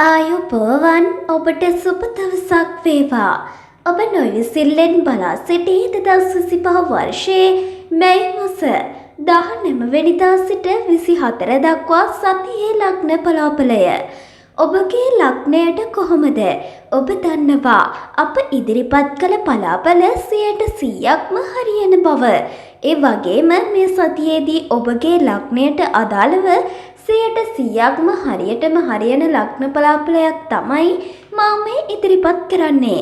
ආයුබෝවන් ඔබට සුබ දවසක් වේවා. ඔබ නොයසිල්ලෙන් බලා සිටි 2025 වර්ෂයේ මැයි මාස 19 වෙනිදා සිට 24 දක්වා සතියේ ලග්න පලාපලය. ඔබගේ ලග්නයට කොහොමද? ඔබ දන්නවා අප ඉදිරිපත් කළ පලාපල 100%ක්ම හරියන බව. ඒ වගේම මේ සතියේදී ඔබගේ ලග්නයට අදාළව 100%ක්ම හරියටම හරියන ලග්න පලාපලයක් තමයි මම මේ ඉදිරිපත් කරන්නේ.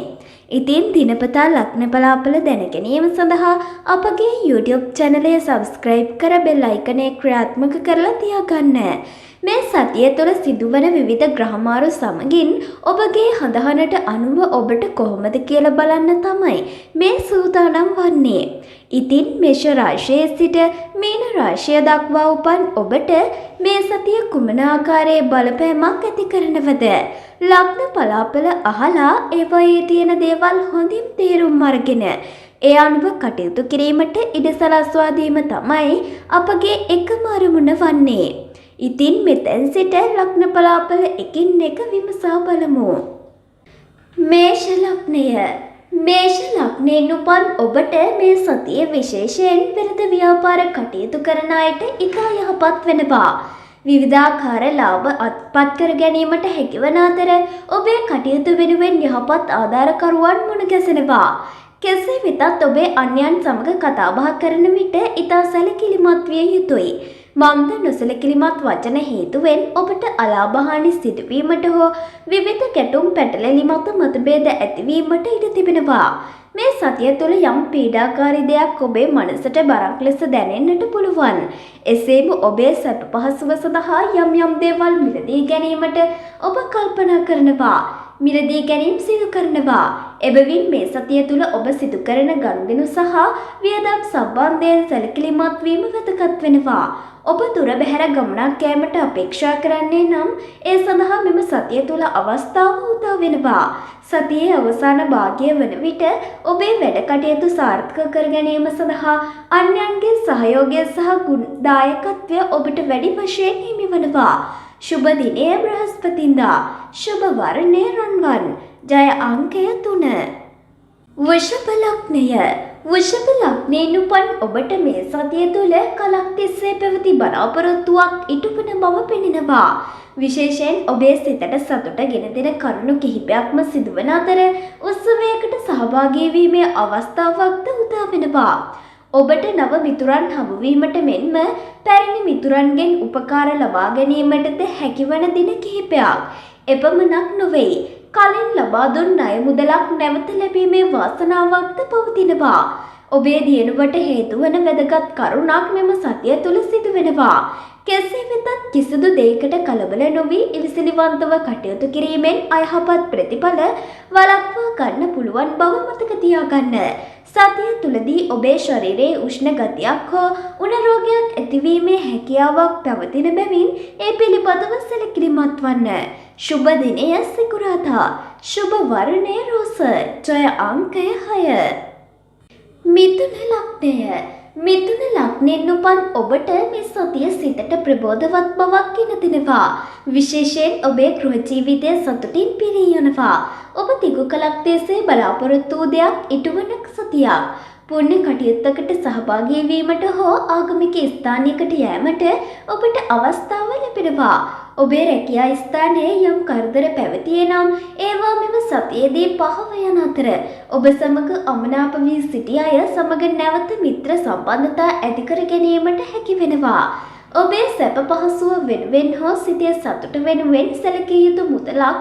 ඉතින් දිනපතා ලග්න පලාපල දැන ගැනීම සඳහා අපගේ YouTube channel එක subscribe කර bell icon එක ක්‍රියාත්මක කරලා තියාගන්න. මේ සතිය තුළ සිදුවන විවිධ ග්‍රහමාරු සමගින් ඔබගේ හඳහනට අනුව ඔබට කොහොමද කියලා බලන්න තමයි මේ සූදානම් වන්නේ. ඉතින් මේෂ රාශියේ සිට මීන රාශිය දක්වා උපන් ඔබට මේ සතිය කුමන ආකාරයේ බලපෑමක් ඇති කරනවද? ලග්න පලාපල අහලා ඒවායේ තියෙන දේවල් හොඳින් තේරුම් අරගෙන ඒ අනුව කටයුතු කිරීමට ඉඩ සලස්වා දීම තමයි අපගේ එකම අරමුණ වන්නේ. ඉතින් මෙතෙන් සිට ලග්න පලාපල එකින් එක විමසා බලමු. මේෂ ලග්නය. මේෂ ලග්නයෙන් උපන් ඔබට මේ සතියේ විශේෂයෙන් වෙළඳ ව්‍යාපාර කටයුතු කරන අයට ඉතා යහපත් වෙනවා. විවිධාකාර ලාභ අත්පත් කර ගැනීමට හැකිවන අතර ඔබේ කටයුතු වෙනුවෙන් යහපත් ආධාරකරුවන් මුණ ගැසෙනවා. කෙසේ වෙතත් ඔබේ අන්‍යයන් සමග කතා බහ කරන විට ඉතා සැලකිලිමත් විය යුතුයි. මන්ද නොසැලකිලිමත් වචන හේතුවෙන් ඔබට අලාභහානි සිදුවීමට හෝ විවිධ ගැටුම් පැටලෙලි මත මතභේද ඇතිවීමට ඉඩ තිබෙනවා. මේ සතිය තුළ යම් පීඩාකාරී දෙයක් ඔබේ මනසට බරක් ලෙස දැනෙන්නට පුළුවන්. එසේම ඔබේ සැප පහසුව සඳහා යම් දේවල් මිලදී ගැනීමට ඔබ කල්පනා කරනවා. මිලදී ගැනීම සිදු කරනවා. එබැවින් මේ සතිය තුළ ඔබ සිදු කරන ගනුදෙනු සහ වියදම් සම්බන්ධයෙන් සැලකිලිමත් වීම වැදගත් වෙනවා. ඔබ දුර බැහැර ගමනක් යෑමට අපේක්ෂා කරන්නේ නම් ඒ සඳහා මෙම සතිය තුළ අවස්ථාව උදා වෙනවා. සතියේ අවසාන භාගය වන විට ඔබේ වැඩ කටයුතු සාර්ථක කර ගැනීම සඳහා අන්‍යයන්ගේ සහයෝගය සහ දායකත්වය ඔබට වැඩි වශයෙන් හිමි වනවා. शुभ दिने बृहस्पतिंदा शुभ वर्णे रंगवन जय अंकය 3 वृषभ लग्नය वृषभ ලග්නයෙන් උපන් ඔබට මේ සතිය තුළ කලක් තිස්සේ පැවති බලාපොරොත්තුවක් ඉටු වන බව පෙනෙනවා. විශේෂයෙන් ඔබේ සිතට සතුට ගෙන දෙන කරුණු කිහිපයක්ම සිදුවන අතර උත්සවයකට සහභාගී වීමේ අවස්ථාවක්ද උදා වෙනවා. ඔබට නව මිතුරන් හමුවීමට මෙන්ම පැරණි මිතුරන්ගෙන් උපකාර ලබා ගැනීමටද හැකිවන දින කිහිපයක්. එපමණක් නොවේ. කලින් ලබා දුන් ණය මුදලක් නැවත ලැබීමේ වාසනාවක්ද පවතිනවා. ඔබේ දියුණුවට හේතු වන වැදගත් කරුණක් මෙම සතිය තුළ සිදු වෙනවා. කෙසේ වෙතත් කිසිදු දෙයකට කලබල නොවී ඉවසිලිවන්තව කටයුතු කිරීමෙන් අයහපත් ප්‍රතිඵල වළක්වා ගන්න පුළුවන් බව මතක තියාගන්න. සතිය තුළදී ඔබේ ශරීරයේ උෂ්ණ ගතියක් හෝ උණ රෝගයක් ඇතිවීමේ හැකියාවක් පැවතින බැවින් ඒ පිළිබඳව සැලකිලිමත් වන්න. शुभ दिने सिकुराधा शुभ वर्णे रोस जय अंकය 6 मिथुन लग्नය මිථුන ලග්නයෙන් උපන් ඔබට මේ සතිය සිතට ප්‍රබෝධවත් බවක් ගෙන දෙනවා. විශේෂයෙන් ඔබේ ගෘහ ජීවිතය සතුටින් පිරී යනවා. ඔබ තිගු කලක් තිස්සේ බලාපොරොත්තු වූ දෙයක් ඉටුවන සතියක්. පුණ්‍ය කටයුත්තකට සහභාගී වීමට හෝ ආගමික ස්ථානයකට යෑමට ඔබට අවස්ථාව ලැබෙනවා. ඔබේ රැකියා ස්ථානයේ යම් කරදර පැවතියේ නම් ඒවා මෙම සතියේදී පහව යන අතර ඔබ සමග අමනාප වී සිටි අය සමග නැවත මිත්‍ර සම්බන්ධතා ඇති කර ගැනීමට හැකි වෙනවා. ඔබේ සැප පහසුව වෙනුවෙන් හෝ සිතේ සතුට වෙනුවෙන් සැලකිය යුතු මුදලක්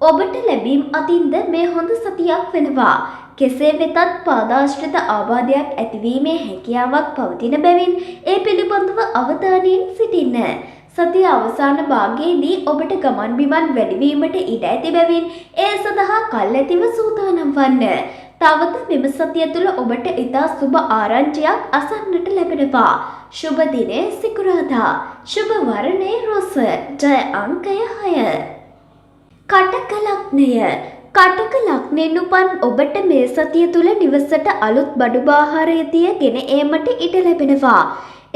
ඔබට ලැබීම් අතින්ද මේ හොඳ සතියක් වෙනවා. කෙසේ වෙතත් පාදාශ්‍රිත ආබාධයක් ඇතිවීමේ හැකියාවක් පවතින බැවින් ඒ පිළිබඳව අවධානයෙන් සිටින්න. සතිය අවසාන භාගයේදී ඔබට ගමන් බිමන් වැඩිවීමට ඉඩ ඇති බැවින් ඒ සඳහා කල්ැතිව සූදානම් වන්න. තවද මෙම සතිය තුළ ඔබට ඉතා සුබ ආරංචියක් අසන්නට ලැබෙනවා. शुभ दिने सिकुराधा शुभ वर्णे रोस जय अंकය 6 කටක ලග්නය කටක ලග්නයෙන් උපන් ඔබට මේ සතිය තුළ නිවසට අලුත් බඩු බාහාරය ගෙන ඒමට ඉඩ ලැබෙනවා.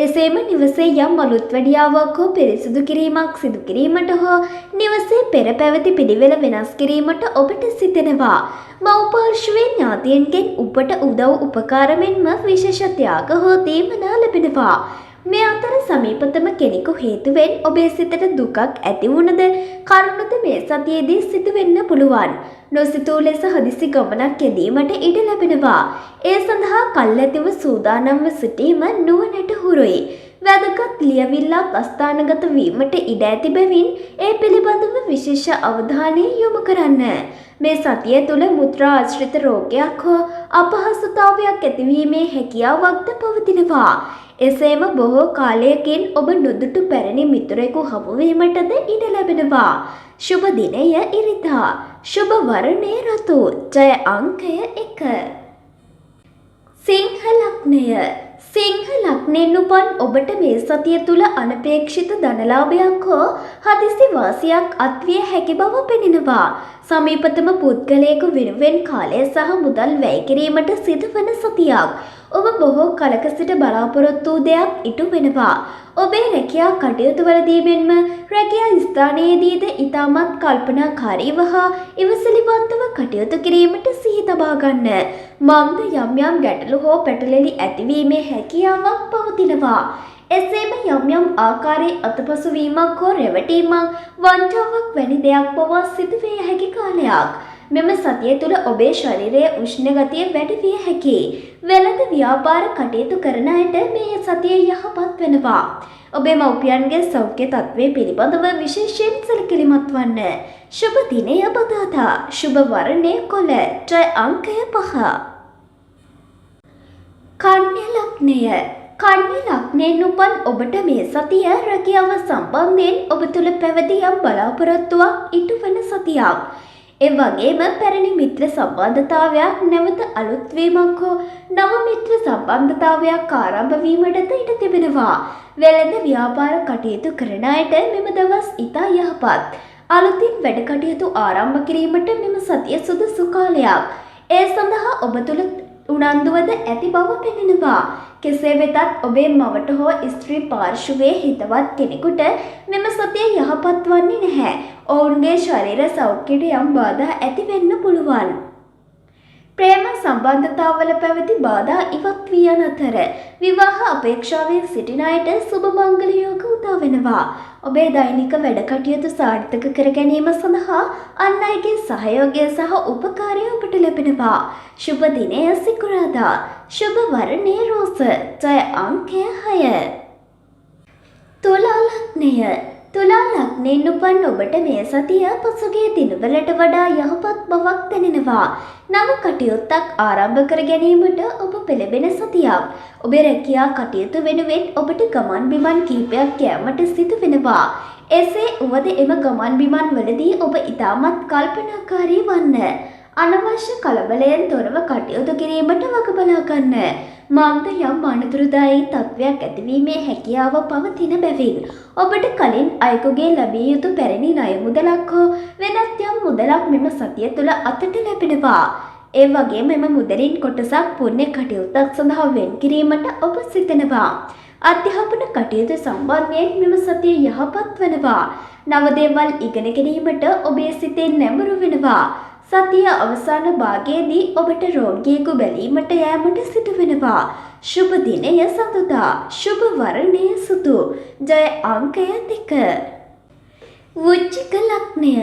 එසේම නිවසේ යම් අලුත් වැඩියාවක් හෝ පිරිසිදු කිරීමක් සිදු කිරීමට හෝ නිවසේ පෙර පැවති පිළිවෙල වෙනස් කිරීමට ඔබට සිතෙනවා. මව්පාර්ශ්වයේ ඥාතීන්ගෙන් ඔබට උදව් උපකාර මෙන්ම විශේෂ ත්‍යාග හෝ දීමනා ලැබෙනවා. මේ අතර සමීපතම කෙනෙකු හේතුවෙන් ඔබේ සිතට දුකක් ඇති වුණද කරුණද මේ සතියේදී සිදු වෙන්න පුළුවන්. නොසිතූ ලෙස හදිසි ගමනක් යෙදීමට ඉඩ ලැබෙනවා. ඒ සඳහා කල්ැතිව සූදානම්ව සිටීම නුවණට හුරුයි. වැදගත් ලියවිල්ලක් අස්ථානගත වීමට ඉඩ ඇති බැවින් ඒ පිළිබඳව විශේෂ අවධානය යොමු කරන්න. මේ සතිය තුළ මුත්‍රා ආශ්‍රිත රෝගයක් හෝ අපහසුතාවයක් ඇතිවීමේ හැකියාවක්ද පවතිනවා. එසේම බොහෝ කාලයකින් ඔබ නොදුටු පැරණි මිතුරෙකු හමුවීමටද ඉඩ ලැබෙනවා. ශුභ දිනය ඉරිදා. ශුභ වර්ණය රතු. ජය අංකය 1. සිංහ ලග්නය. සිංහ ලග්නයෙන් උපන් ඔබට මේ සතිය තුළ අනපේක්ෂිත ධනලාභයක් හෝ හදිසි වාසියක් අත්විය හැකි බව පෙනෙනවා. සමීපතම පුද්ගලයෙකු වෙනුවෙන් කාලය සහ මුදල් වැය කිරීමට සිදුවන සතියක්. ඔබ බොහෝ කලක සිට බලාපොරොත්තු වූ දෙයක් ඉටු වෙනවා. ඔබේ රැකියා කටයුතු වලදී මෙන්ම රැකියා ස්ථානයේදීද ඉතාමත් කල්පනාකාරීව හා ඉවසිලිවන්තව කටයුතු කිරීමට සිහි තබා ගන්න. මන්ද යම් යම් ගැටලු හෝ පැටලෙලි ඇතිවීමේ හැකියාවක් පවතිනවා. එසේම යම් යම් ආකාරයේ අතපසුවීමක් හෝ රැවටීමක් වංචාවක් වැනි දෙයක් පවා සිදුවිය හැකි කාලයක්. මෙම සතිය තුළ ඔබේ ශරීරයේ උෂ්ණ ගතිය වැඩි විය හැකියි. වෙළඳ ව්‍යාපාර කටයුතු කරන අයට මේ සතිය යහපත් වෙනවා. ඔබේ මව්පියන්ගේ සෞඛ්‍ය තත්ත්වය පිළිබඳව විශේෂයෙන් සැලකිලිමත් වන්න. ශුභ දිනය බදාදා. ශුභ වර්ණය කොළ. ජය අංකය 5. කන්‍යා ලග්නය. කන්‍යා ලග්නයෙන් උපන් ඔබට මේ සතිය රැකියාව සම්බන්ධයෙන් ඔබ තුළ පැවති යම් බලාපොරොත්තුවක් ඉටු වන සතියක්. ඒ වගේම පැරණි මිත්‍ර සම්බන්ධතාවයක් නැවත අලුත් වීමක් හෝ නව මිත්‍ර සම්බන්ධතාවයක් ආරම්භ වීමටද ඉඩ තිබෙනවා. වෙළඳ ව්‍යාපාර කටයුතු කරන අයට මෙම දවස් ඉතා යහපත්. අලුතින් වැඩ කටයුතු ආරම්භ කිරීමට මෙම සතිය සුදුසු කාලයක්. ඒ සඳහා ඔබ තුළ උනන්දුවද ඇති බව පෙනෙනවා. කෙසේ වෙතත් ඔබේ මවට හෝ ස්ත්‍රී පාර්ශවයේ හිතවත් කෙනෙකුට මෙම සතිය යහපත් වන්නේ නැහැ. ඔවුන්ගේ ශරීර සෞඛ්‍යයට යම් බාධා ඇති වෙන්න පුළුවන්. ප්‍රේම සම්බන්ධතාවල පැවති බාධා ඉවත් වී යන අතර විවාහ අපේක්ෂාවෙන් සිටින අයට සුබ මංගල යෝග උදා වෙනවා. ඔබේ දෛනික වැඩ කටයුතු සාර්ථක කර ගැනීම සඳහා අන් අයගේ සහයෝගය සහ උපකාරය ඔබට ලැබෙනවා. ශුභ දිනය සිකුරාදා. ශුභ වර්ණය රෝස. ජය අංකය 6. තුලා ලග්නය. තුලා ලග්නයෙන් උපන් ඔබට මේ සතිය පසුගිය දිනවලට වඩා යහපත් බවක් දැනෙනවා. නව කටයුත්තක් ආරම්භ කර ගැනීමට ඔබ පෙළඹෙන සතියක්. ඔබේ රැකියා කටයුතු වෙනුවෙන් ඔබට ගමන් බිමන් කිහිපයක් යෑමට සිදු වෙනවා. එසේ වුවද එම ගමන් බිමන් වලදී ඔබ ඉතාමත් කල්පනාකාරී වන්න. අනවශ්‍ය කලබලයෙන් තොරව කටයුතු කිරීමට වග බලා ගන්න. මන්ද යම් අනතුරුදායී තත්ත්වයක් ඇතිවීමේ හැකියාව පවතින බැවින් ඔබට කලින් අයෙකුගේ ලැබිය යුතු පැරණි ණය මුදලක් හෝ වෙනත් යම් මුදලක් මෙම සතිය තුළ අතට ලැබෙනවා. ඒ වගේම මෙම මුදලින් කොටසක් පුණ්‍ය කටයුත්තක් සඳහා වෙන් කිරීමට ඔබ සිතනවා. අධ්‍යාපන කටයුතු සම්බන්ධයෙන් මෙම සතිය යහපත් වෙනවා. නව දේවල් ඉගෙන ගැනීමට ඔබේ සිතේ නැඹුරු වෙනවා. සතිය අවසාන භාගයේදී ඔබට රෝගියෙකු බැලීමට යෑමට සිදු වෙනවා. ශුභ දිනය සතුටා. ශුභ වර්ණය සුදු. ජය අංකය 2. වෘශ්චික ලග්නය.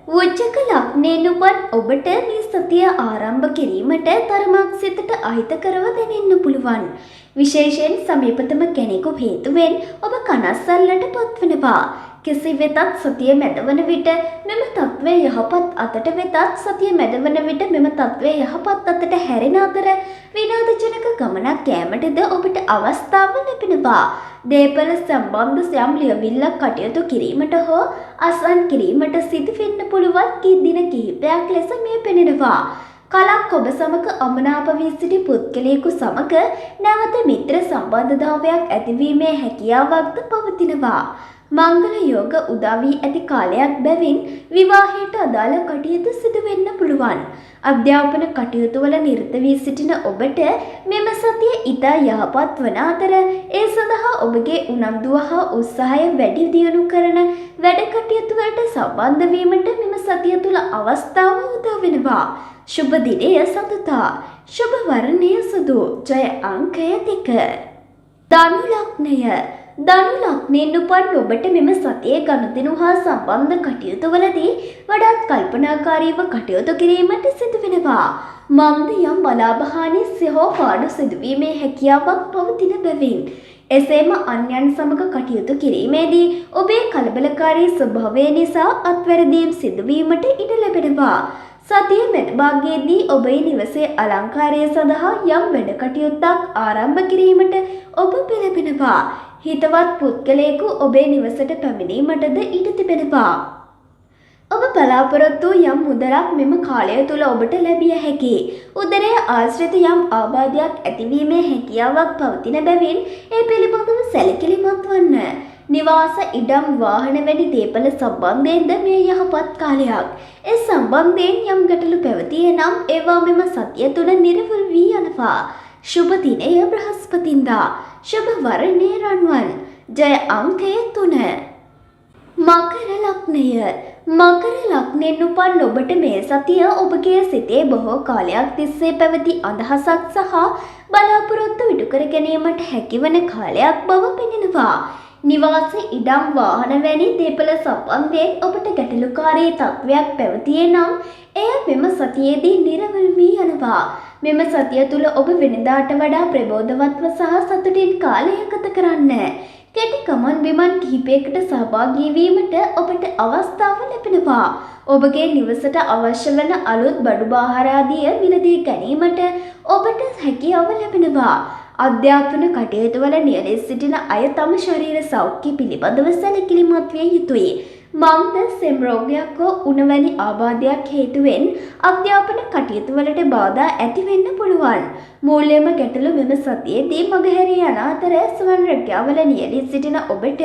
වෘශ්චික ලග්නයෙන් උපන් ඔබට මේ සතිය ආරම්භ කිරීමට තරමක් සිතට අහිතකරව දැනෙන්න පුළුවන්. විශේෂයෙන් සමීපතම කෙනෙකු හේතුවෙන් ඔබ කනස්සල්ලට පත්වෙනවා. කෙසේ වෙතත් සතිය මැදවන විට මෙම තත්ත්වය යහපත් අතට වෙතත් සතිය මැදවන විට මෙම තත්ත්වය යහපත් අතට හැරෙන අතර විනෝදජනක ගමනක් යෑමටද ඔබට අවස්ථාව ලැබෙනවා. දේපල සම්බන්ධ යම් ලියවිල්ලක් කටයුතු කිරීමට හෝ අසන් කිරීමට සිදු වෙන්න පුළුවන් දින කිහිපයක් ලෙස මේ පෙනෙනවා. කලක් ඔබ සමග අමනාප වී සිටි පුද්ගලයෙකු සමග නැවත මිත්‍ර සම්බන්ධතාවයක් ඇතිවීමේ හැකියාවක්ද පවතිනවා. මංගල යෝග උදා වී ඇති කාලයක් බැවින් විවාහයට අදාළ කටයුතු සිදු වෙන්න පුළුවන්. අධ්‍යාපන කටයුතු වල නිරත වී සිටින ඔබට මෙම සතිය ඉතා යහපත් වන අතර ඒ සඳහා ඔබගේ උනන්දුව හා උත්සාහය වැඩි දියුණු කරන වැඩ කටයුතු වලට සම්බන්ධ වීමට මෙම සතිය තුල අවස්ථාව උදා වෙනවා. शुभ दिने सतता शुभ वर्णे सुदु जय अंकය 2 ධනු ලග්නය ධනු ලග්නයෙන් උපන් ඔබට මෙම සතියේ ගනුදෙනු හා සම්බන්ධ කටයුතු වලදී වඩාත් කල්පනාකාරීව කටයුතු කිරීමට සිදු වෙනවා. මන්ද යම් බලාබහානි සහෝ පාඩු සිදුවීමේ හැකියාවක් පවතින බැවින් එසේම අන්‍යයන් සමග කටයුතු කිරීමේදී ඔබේ කලබලකාරී ස්වභාවය නිසා අත්වැරදීම් සිදුවීමට ඉඩ ලැබෙනවා. සතිය මැදභාගයේදී ඔබේ නිවසේ අලංකාරය සඳහා යම් වැඩ කටයුත්තක් ආරම්භ කිරීමට ඔබ පෙළඹෙනවා. හිතවත් පුද්ගලයෙකු ඔබේ නිවසට පැමිණීමටද ඉඩ තිබෙනවා. ඔබ බලාපොරොත්තු යම් මුදලක් මෙම කාලය තුල ඔබට ලැබිය හැකියි. උදරය ආශ්‍රිත යම් ආබාධයක් ඇතිවීමේ හැකියාවක් පවතින බැවින් ඒ පිළිබඳව සැලකිලිමත් වන්න. නිවාස ඉඩම් වාහන වැනි දේපල සම්බන්ධයෙන්ද මේ යහපත් කාලයක්. ඒ සම්බන්ධයෙන් යම් ගැටලු පැවතියේ නම් ඒවා මෙම සතිය තුළ නිරවුල් වී යනවා. शुभ दिने बृहस्पतिंदा शुभ वर्णे रण्वन जय अंके 3 මකර ලග්නය මකර ලග්නයෙන් උපන් ඔබට මේ සතිය ඔබගේ සිතේ බොහෝ කාලයක් තිස්සේ පැවති අදහසක් සහ බලාපොරොත්තු ඉටු කර ගැනීමට හැකිවන කාලයක් බව පෙනෙනවා. නිවාස ඉඩම් වාහන වැනි දේපල සම්බන්ධයෙන් ඔබට ගැටලුකාරී තත්වයක් පැවතියේ නම් එය මෙම සතියේදී නිරවුල් වී යනවා. මෙම සතිය තුල ඔබ වෙනදාට වඩා ප්‍රබෝධවත්ව සහ සතුටින් කාලය ගත කරන්න. කෙටි ගමන් බිමන් කිහිපයකට සහභාගී වීමට ඔබට අවස්ථාව ලැබෙනවා. ඔබගේ නිවසට අවශ්‍ය වන අලුත් බඩු බාහාර ආදිය මිලදී ගැනීමට ඔබට හැකියාව ලැබෙනවා. අධ්‍යාපන කටයුතු වල නියැලී සිටින අය තම ශරීර සෞඛ්‍ය පිළිබඳව සැලකිලිමත් විය යුතුයි. මන්ද සෙම් රෝගයක් හෝ උණවැනි ආබාධයක් හේතුවෙන් අධ්‍යාපන කටයුතු වලට බාධා ඇති වෙන්න පුළුවන්. මූල්‍යම ගැටලු මෙම සතියේදී මගහැරී යන අතර ස්වන් රැකියාවල නියැලී සිටින ඔබට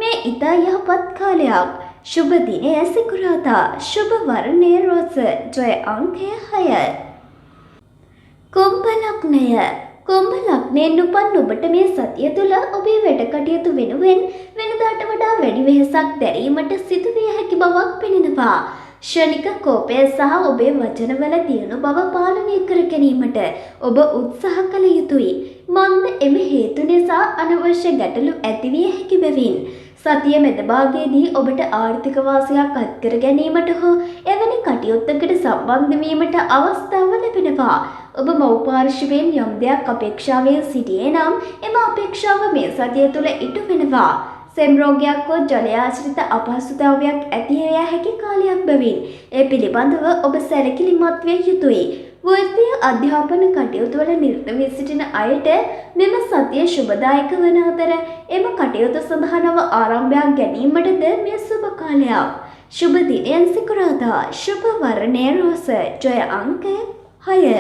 මේ ඉතා යහපත් කාලයක්. शुभ दिने सिकुराता शुभ वर्णे रोज जय अंके 6 कुंभ लग्नය කුම්භ ලග්නයෙන් උපන් ඔබට මේ සතිය තුළ ඔබේ වැඩ කටයුතු වෙනුවෙන් වෙනදාට වඩා වැඩි වෙහෙසක් දැරීමට සිදු විය හැකි බවක් පෙනෙනවා. ක්ෂණික කෝපය සහ ඔබේ වචනවල දියුණු බව පාලනය කර ගැනීමට ඔබ උත්සාහ කළ යුතුයි. මන්ද එම හේතු නිසා අනවශ්‍ය ගැටලු ඇති විය හැකි බැවින් සතිය මැදභාගයේදී ඔබට ආර්ථික වාසියක් අත්කර ගැනීමට හෝ එවැනි කටයුත්තකට සම්බන්ධ වීමට අවස්ථාව ලැබෙනවා. ඔබ මව් පාර්ශවයෙන් යම් දෙයක් අපේක්ෂාවෙන් සිටියේ නම් එම අපේක්ෂාව මේ සතිය තුළ ඉටු වෙනවා. සෙම් රෝගයක් හෝ ජලය ආශ්‍රිත අපහසුතාවයක් ඇති හැකි කාලයක් බැවින් ඒ පිළිබඳව ඔබ සැලකිලිමත් විය යුතුයි. වෘත්තීය අධ්‍යාපන කටයුතු වල නිරත වී සිටින අයට මෙම සතිය සුබදායක වන අතර එම කටයුතු සඳහා නව ආරම්භයක් ගැනීමටද මේ සුබ කාලයක්. शुभ दिने सिकुराता शुभ वर्णे रोज जय अंके 6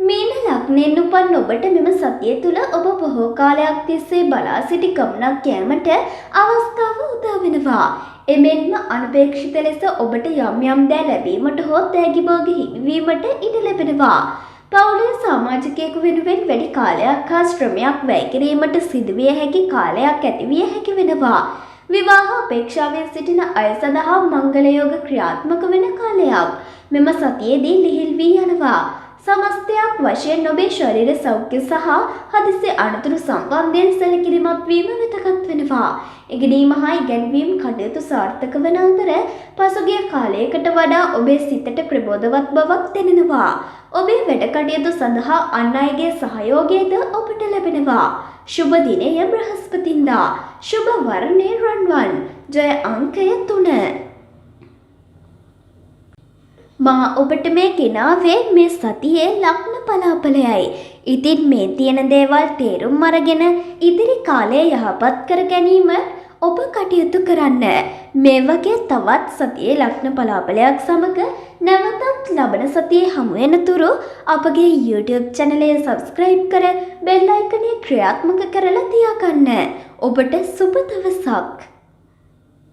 मीन ලග්නයෙන් උපන් ඔබට මෙම සතිය තුළ ඔබ බොහෝ කාලයක් තිස්සේ බලා සිටි ගමනක් යෑමට අවස්ථාව උදා වෙනවා. එමෙන්ම අනපේක්ෂිත ලෙස ඔබට යම් යම් දෑ ලැබීමට හෝ තෑගි භෝග හිමිවීමට ඉඩ ලැබෙනවා. පවුලේ සමාජිකයෙකු වෙනුවෙන් වැඩි කාලයක් හා ශ්‍රමයක් වැය කිරීමට සිදුවිය හැකි කාලයක් ඇතිවිය හැකි වෙනවා. විවාහ අපේක්ෂාවෙන් සිටින අය සඳහා මංගල යෝග ක්‍රියාත්මක වෙන කාලයක්. මෙම සතියේදී ලිහිල් වී යනවා. සමස්තයක් වශයෙන් ඔබේ ශරීර සෞඛ්‍ය සහ හදිසි අනතුරු සම්බන්ධයෙන් සැලකිලිමත් වීම වැදගත් වෙනවා. ඉගෙනීම හා ඉගැන්වීම් කටයුතු සාර්ථක වන අතර පසුගිය කාලයකට වඩා ඔබේ සිතට ප්‍රබෝධවත් බවක් දැනෙනවා. ඔබේ වැඩ කටයුතු සඳහා අන් අයගේ සහයෝගයද ඔබට ලැබෙනවා. शुभ दिने बृहस्पतिंदा शुभ वर्णे रण्वन जय अंके 3 මා ඔබට මේ ගෙනාවේ මේ සතියේ ලග්න පලාපලයයි. ඉතින් මේ තියෙන දේවල් තේරුම් අරගෙන ඉදිරි කාලය යහපත් කර ගැනීම ඔබ කටයුතු කරන්න. මේ වගේ තවත් සතියේ ලග්න පලාපලයක් සමග නැවතත් ලබන සතියේ හමු වෙනතුරු අපගේ YouTube channel එක subscribe කර bell icon එක ක්‍රියාත්මක කරලා තියාගන්න. ඔබට සුබ දවසක්.